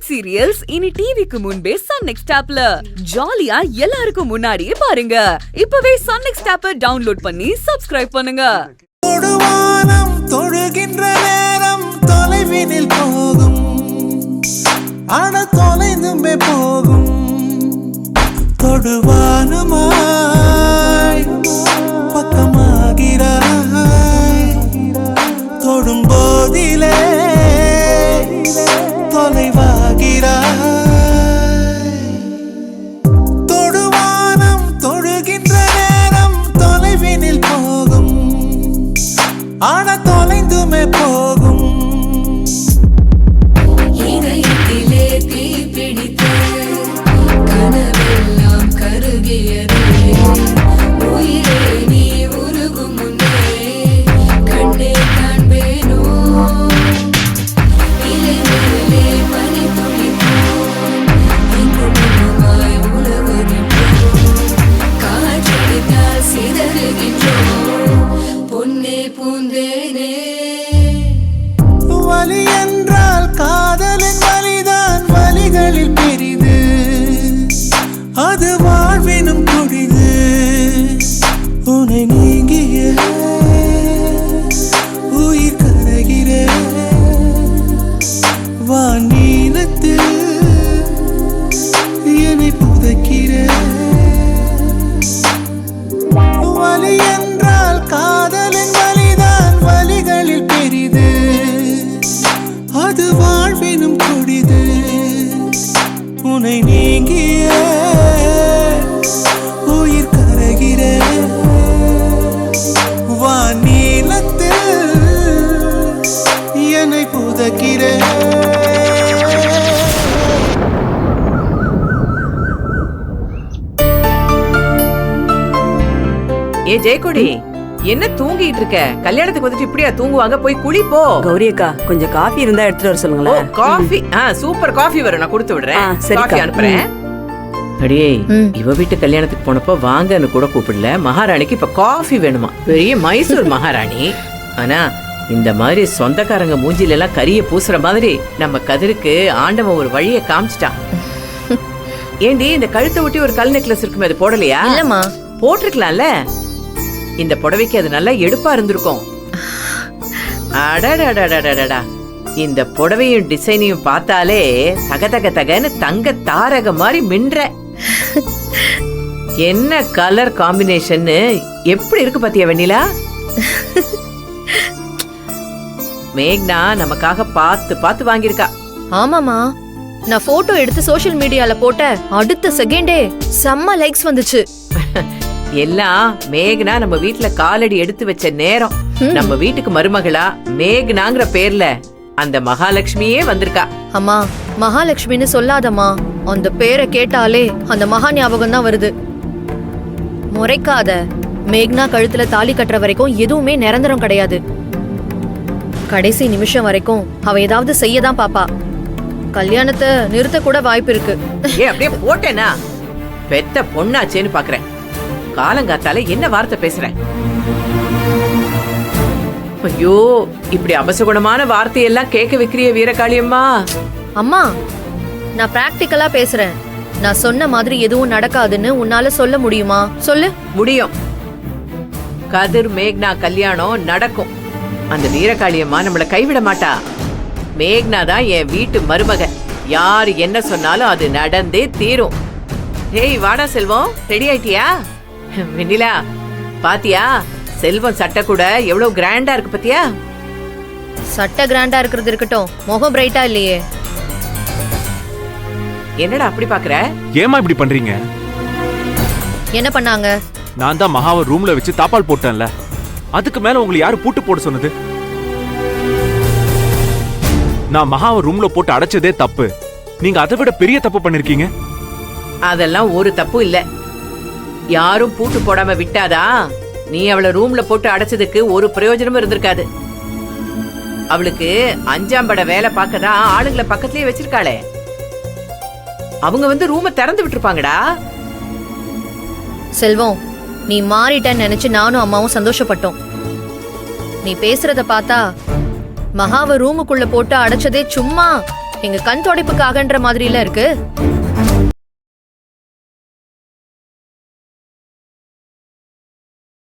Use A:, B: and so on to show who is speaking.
A: Web serials இனி டிவிக்கு முன்பே சன் நெக்ஸ்ட் ஆப்ல ஜாலியா எல்லாருக்கும் முன்னாடியே பாருங்க. இப்பவே சன் நெக்ஸ்ட் ஆப்பை டவுன்லோட் பண்ணி சப்ஸ்கிரைப் பண்ணுங்க.
B: தொடுவானம் தொழுகின்ற நேரம் தொலைவினில் போகும், ஆன தொலைந்துமே போகும். தொடுவானமாய் பக்கமாகிறாய், தொடும் போதிலே தொலைவாகிறாய். தொடுவானம் தொழுகின்ற நேரம் தொலைவினில் போகும், ஆன தொலைந்துமே போகும்.
C: இதயத்திலே தீ பிடித்த கனவெல்லாம் கருகியது. உயிரே நீ உருகும் முன்னே கண்ணே காண்பேனோ. இலை மேலே பனி துளிப்போம், இங்குமாய் உலகுகின்றோம். காற்றடித்தால் சிதறுகின்றோம், பொன்னே பூந்தேனே.
B: வலி என்றால் காதலின் வலிதான் வலிகளில் பெரிது, அது வாழ்வினும் கொடிது. உன்னை நீங்கிய உயிர் கரைகிற வானீனத்து என்னை புதைக்கிற. வலி என்றால் காதலின் வலிதான் வலிகளில் பெரிது, அது வாழ்வினும் கொடிது. உன்னை நீங்கிய உயிர் கரைகிற வானீலத்தில் என்னை புதைக்கிற.
D: ஏ ஜெயக்கொடி, என்ன தூங்கிட்டு இருக்க? கல்யாணத்துக்கு வந்துட்டு இப்படியா தூங்குவாங்க? போய் குளி போ.
E: கௌரி அக்கா, கொஞ்சம் காஃபி இருந்தா எடுத்துட்டு வர சொல்லுங்களேன்.
D: காஃபி? சூப்பர் காஃபி வரும், நான் கொடுத்து விடுறேன்.
E: சரிக்கா.
D: காஃபி அனுப்புறேன். அடியே, இவ வீட்டு கல்யாணத்துக்கு போனப்போ வாங்கன்னு கூட கூப்பிடல. மகாராணிக்கு இப்ப காஃபி வேணுமா? பெரிய மைசூர் மகாராணி. ஆனா இந்த மாதிரி சொந்தக்காரங்க மூஞ்சில எல்லாம் கரிய பூசுற மாதிரி நம்ம கதிருக்கு ஆண்டவன் ஒரு வழியை காமிச்சிட்டான். ஏண்டி, இந்த கழுத்தை ஒட்டி ஒரு கல் நெக்லஸ் இருக்குமே, அது போடலையா?
F: இல்லம்மா.
D: போட்டிருக்கலாம்ல. இந்த புடவைக்கு அது நல்லா எடுப்பா இருந்திருக்கும். அடடடடடடா, இந்த புடவையும் டிசைனையும் பார்த்தாலே தக தக தகன்னு தங்க தாரக மாதிரி மின்ற. என்ன கலர் காம்பினேஷன், எப்படி இருக்கு பாத்தியா வெண்ணிலா? மேக்னா நமக்காக பார்த்து பார்த்து வாங்கியிருக்கா.
F: ஆமாமா, நான் போட்டோ எடுத்து சோஷியல் மீடியால போட்ட அடுத்த செகண்டே செம்ம லைக்ஸ் வந்துச்சு.
D: எல்லாம் மேக்னா நம்ம வீட்டுல காலடி எடுத்து வச்ச நேரம். நம்ம வீட்டுக்கு மருமகளா மேக்னாங்கிற பேர்ல அந்த மகாலட்சுமியே வந்திருக்கா.
F: அம்மா, மகாலட்சுமின்னு சொல்லாதம்மா. அந்த பேரை கேட்டாலே அந்த மகா ஞாபகம் தான் வருது. முறைக்காத. மேக்னா கழுத்துல தாலி கட்டுற வரைக்கும் எதுவுமே நிரந்தரம் கிடையாது. கடைசி நிமிஷம் வரைக்கும் அவ ஏதாவது செய்யதான் பாப்பா. கல்யாணத்தை நிறுத்த கூட வாய்ப்பு இருக்கு.
D: ஏ, அப்படியே போட்டேனா? பெத்த பொண்ணாச்சேன்னு பாக்குறேன். காலங்காத்தால என்ன வார்த்தை பேசுற? ஐயோ, இப்படி அபசகுணமான வார்த்தையெல்லாம் கேட்க வைக்கிறிய வீரகாளியம்மா.
F: அம்மா, நான் பிராக்டிக்கலா பேசுறேன். நான் சொன்ன மாதிரி எதுவும் நடக்காதுன்னு உன்னால சொல்ல முடியுமா? சொல்லு.
D: முடியும். கதிர் மேக்னா கல்யாணம் நடக்கும். அந்த வீரகாளியம்மா நம்மள கைவிட மாட்டா. மேக்னா தான் என் வீட்டு மருமக. யாரு என்ன சொன்னாலும் அது நடந்தே தீரும். ஹேய், வாடா செல்வம், ரெடி ஆயிட்டியா? வெண்ணிலா, பாத்தியா செல்வம் சட்டை கூட எவ்வளவு கிராண்டா இருக்கு பாத்தியா?
F: சட்டை கிராண்டா இருக்கிறது இருக்கட்டும், முகம் பிரைட்டா இல்லையே.
D: என்னடா அப்படி பாக்குற?
G: ஏமா இப்படி பண்றீங்க?
F: என்ன பண்ணாங்க?
G: நான் தான் மகாவை ரூம்ல வச்சு தாப்பால் போட்டேன்ல, அதுக்கு மேல உங்களை யாரு பூட்டு போட சொன்னது? நான் மகாவை ரூம்ல போட்டு அடைச்சதே தப்பு. நீங்க அதை விட பெரிய தப்பு பண்ணிருக்கீங்க.
D: அதெல்லாம் ஒரு தப்பு இல்ல. யாரும் பூட்டு போடாம விட்டாதா? நீ அவளை ரூம்ல போட்டு அடைச்சதுக்கு ஒரு பிரயோஜனமும் இருந்திருக்காது. அவளுக்கு 5ஆம் பட வேலை பார்க்கதான் ஆளுங்களை பக்கத்துலயே வச்சிருக்காளே. அவங்க வந்து ரூமை திறந்து விட்டுருப்பாங்கடா.
F: செல்வம், நீ மாறிட்டன்னு நினைச்சு நானும் அம்மாவும் சந்தோஷப்பட்டோம். நீ பேசுறத பார்த்தா மகாவை ரூமுக்குள்ள போட்டு அடைச்சதே சும்மா எங்க கண் துடைப்புக்காகன்ற மாதிரி இல்ல இருக்கு.